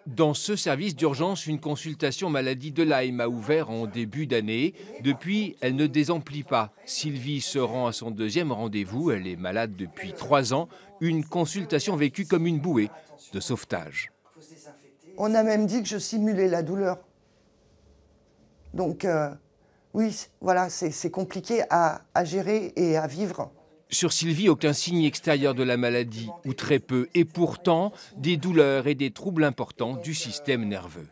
Dans ce service d'urgence, une consultation maladie de Lyme a ouvert en début d'année. Depuis, elle ne désemplit pas. Sylvie se rend à son deuxième rendez-vous. Elle est malade depuis 3 ans. Une consultation vécue comme une bouée de sauvetage. On a même dit que je simulais la douleur. Donc oui, voilà, c'est compliqué à gérer et à vivre. Sur Sylvie, aucun signe extérieur de la maladie, ou très peu, et pourtant des douleurs et des troubles importants du système nerveux.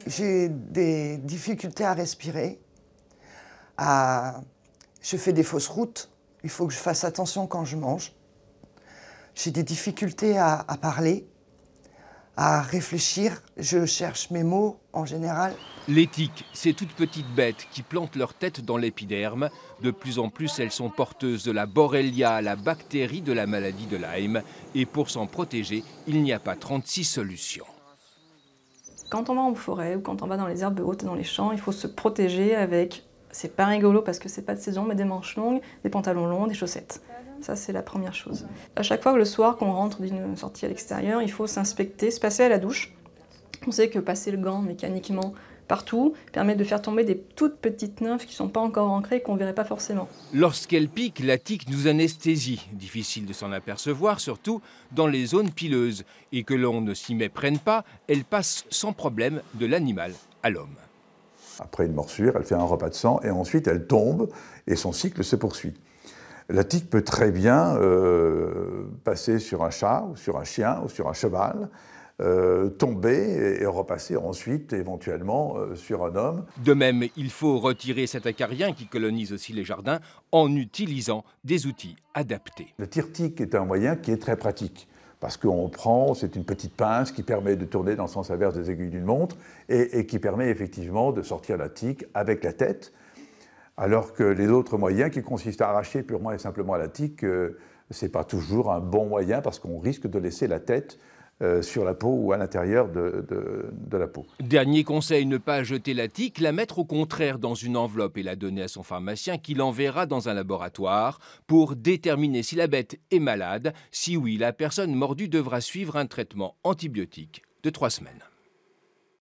J'ai des difficultés à respirer, je fais des fausses routes, il faut que je fasse attention quand je mange. J'ai des difficultés à parler, à réfléchir, je cherche mes mots en général. Les tiques, ces toutes petites bêtes qui plantent leur tête dans l'épiderme. De plus en plus, elles sont porteuses de la Borrelia, la bactérie de la maladie de Lyme. Et pour s'en protéger, il n'y a pas 36 solutions. Quand on va en forêt ou quand on va dans les herbes hautes, dans les champs, il faut se protéger avec, c'est pas rigolo parce que c'est pas de saison, mais des manches longues, des pantalons longs, des chaussettes. Ça, c'est la première chose. À chaque fois que le soir qu'on rentre d'une sortie à l'extérieur, il faut s'inspecter, se passer à la douche. On sait que passer le gant mécaniquement partout permet de faire tomber des toutes petites nymphes qui ne sont pas encore ancrées et qu'on ne verrait pas forcément. Lorsqu'elle pique, la tique nous anesthésie. Difficile de s'en apercevoir, surtout dans les zones pileuses. Et que l'on ne s'y méprenne pas, elle passe sans problème de l'animal à l'homme. Après une morsure, elle fait un repas de sang et ensuite elle tombe et son cycle se poursuit. La tique peut très bien passer sur un chat, ou sur un chien, ou sur un cheval, tomber et repasser ensuite éventuellement sur un homme. De même, il faut retirer cet acarien qui colonise aussi les jardins en utilisant des outils adaptés. Le tire-tique est un moyen qui est très pratique. Parce qu'on prend, c'est une petite pince qui permet de tourner dans le sens inverse des aiguilles d'une montre et qui permet effectivement de sortir la tique avec la tête. Alors que les autres moyens qui consistent à arracher purement et simplement la tique, ce n'est pas toujours un bon moyen parce qu'on risque de laisser la tête sur la peau ou à l'intérieur de la peau. Dernier conseil, ne pas jeter la tique, la mettre au contraire dans une enveloppe et la donner à son pharmacien qui l'enverra dans un laboratoire pour déterminer si la bête est malade. Si oui, la personne mordue devra suivre un traitement antibiotique de 3 semaines.